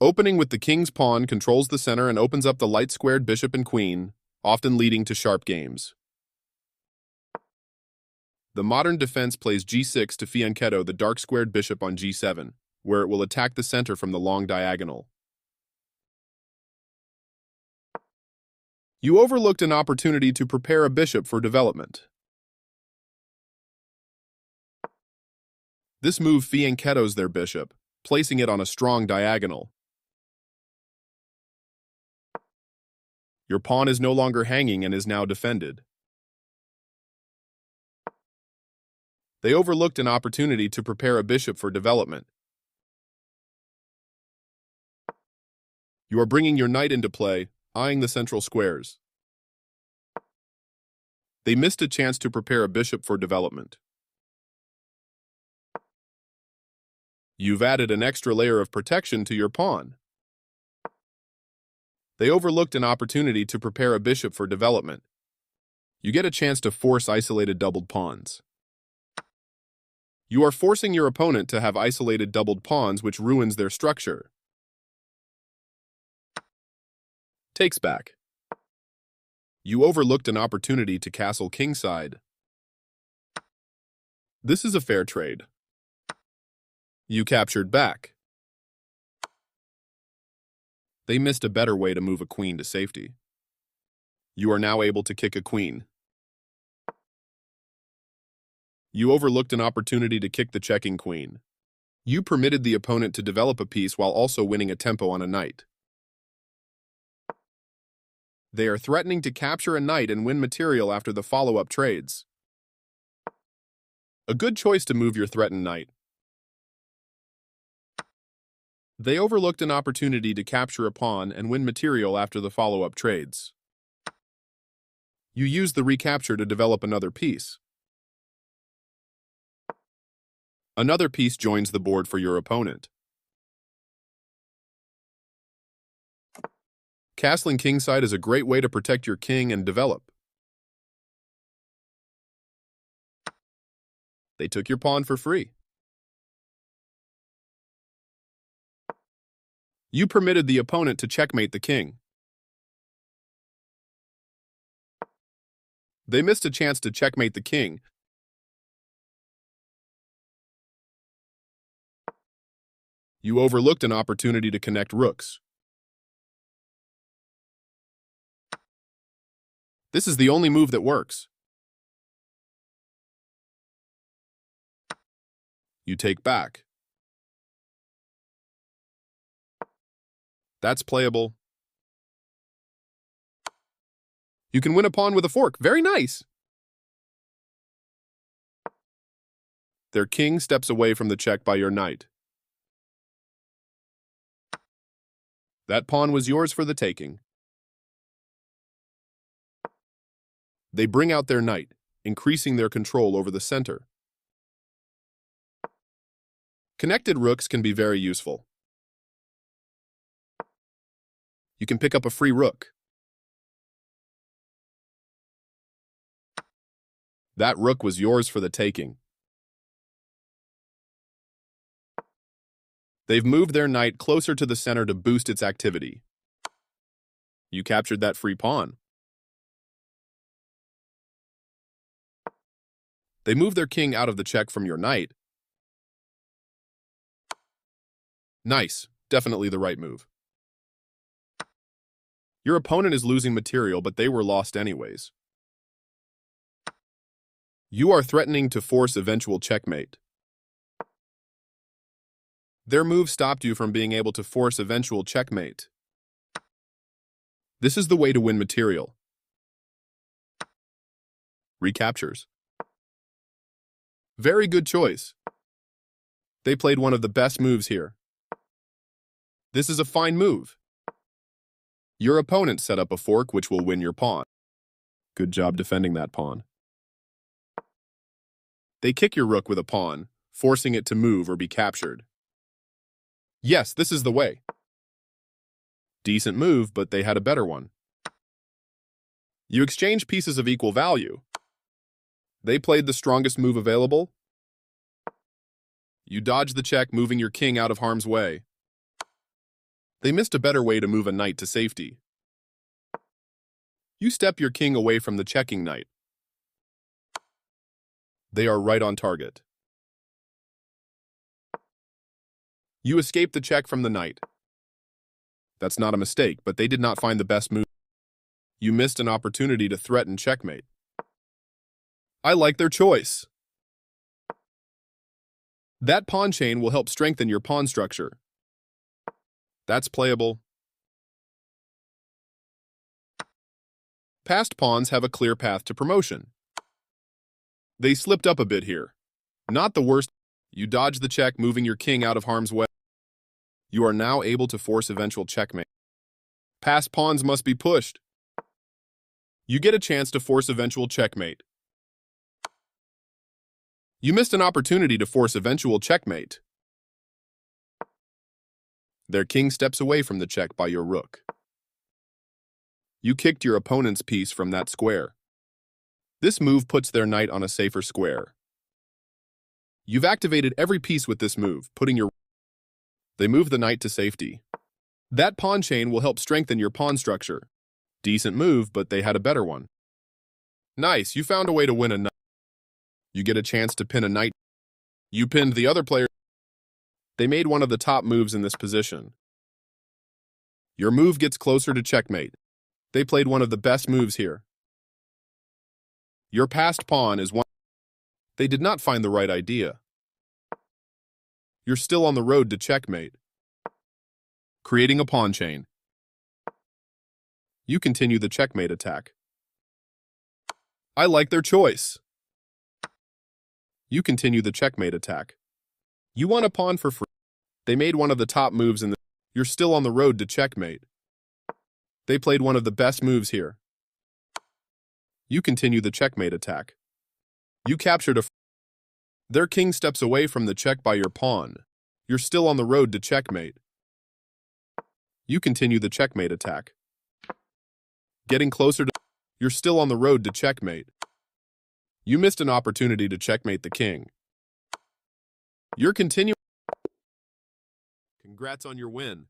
Opening with the king's pawn controls the center and opens up the light-squared bishop and queen, often leading to sharp games. The modern defense plays g6 to fianchetto the dark-squared bishop on g7, where it will attack the center from the long diagonal. You overlooked an opportunity to prepare a bishop for development. This move fianchettos their bishop, placing it on a strong diagonal. Your pawn is no longer hanging and is now defended. They overlooked an opportunity to prepare a bishop for development. You are bringing your knight into play, eyeing the central squares. They missed a chance to prepare a bishop for development. You've added an extra layer of protection to your pawn. They overlooked an opportunity to prepare a bishop for development. You get a chance to force isolated doubled pawns. You are forcing your opponent to have isolated doubled pawns, which ruins their structure. Takes back. You overlooked an opportunity to castle kingside. This is a fair trade. You captured back. They missed a better way to move a queen to safety. You are now able to kick a queen. You overlooked an opportunity to kick the checking queen. You permitted the opponent to develop a piece while also winning a tempo on a knight. They are threatening to capture a knight and win material after the follow-up trades. A good choice to move your threatened knight. They overlooked an opportunity to capture a pawn and win material after the follow-up trades. You used the recapture to develop another piece. Another piece joins the board for your opponent. Castling kingside is a great way to protect your king and develop. They took your pawn for free. You permitted the opponent to checkmate the king. They missed a chance to checkmate the king. You overlooked an opportunity to connect rooks. This is the only move that works. You take back. That's playable. You can win a pawn with a fork. Very nice. Their king steps away from the check by your knight. That pawn was yours for the taking. They bring out their knight, increasing their control over the center. Connected rooks can be very useful. You can pick up a free rook. That rook was yours for the taking. They've moved their knight closer to the center to boost its activity. You captured that free pawn. They move their king out of the check from your knight. Nice, definitely the right move. Your opponent is losing material, but they were lost anyways. You are threatening to force eventual checkmate. Their move stopped you from being able to force eventual checkmate. This is the way to win material. Recaptures. Very good choice. They played one of the best moves here. This is a fine move. Your opponent set up a fork which will win your pawn. Good job defending that pawn. They kick your rook with a pawn, forcing it to move or be captured. Yes, this is the way. Decent move, but they had a better one. You exchange pieces of equal value. They played the strongest move available. You dodged the check, moving your king out of harm's way. They missed a better way to move a knight to safety. You step your king away from the checking knight. They are right on target. You escape the check from the knight. That's not a mistake, but they did not find the best move. You missed an opportunity to threaten checkmate. I like their choice. That pawn chain will help strengthen your pawn structure. That's playable. Passed pawns have a clear path to promotion. They slipped up a bit here. Not the worst. You dodge the check, moving your king out of harm's way. You are now able to force eventual checkmate. Passed pawns must be pushed. You get a chance to force eventual checkmate. You missed an opportunity to force eventual checkmate. Their king steps away from the check by your rook. You kicked your opponent's piece from that square. This move puts their knight on a safer square. You've activated every piece with this move, putting your... They move the knight to safety. That pawn chain will help strengthen your pawn structure. Decent move, but they had a better one. Nice, you found a way to win a knight. You get a chance to pin a knight. You pinned the other player. They made one of the top moves in this position. Your move gets closer to checkmate. They played one of the best moves here. Your passed pawn is one. They did not find the right idea. You're still on the road to checkmate. Creating a pawn chain. You continue the checkmate attack. I like their choice. You continue the checkmate attack. You won a pawn for free. They made one of the top moves in the... You're still on the road to checkmate. They played one of the best moves here. You continue the checkmate attack. You captured a... Their king steps away from the check by your pawn. You're still on the road to checkmate. You continue the checkmate attack. Getting closer to... You're still on the road to checkmate. You missed an opportunity to checkmate the king. You're continuing... Congrats on your win.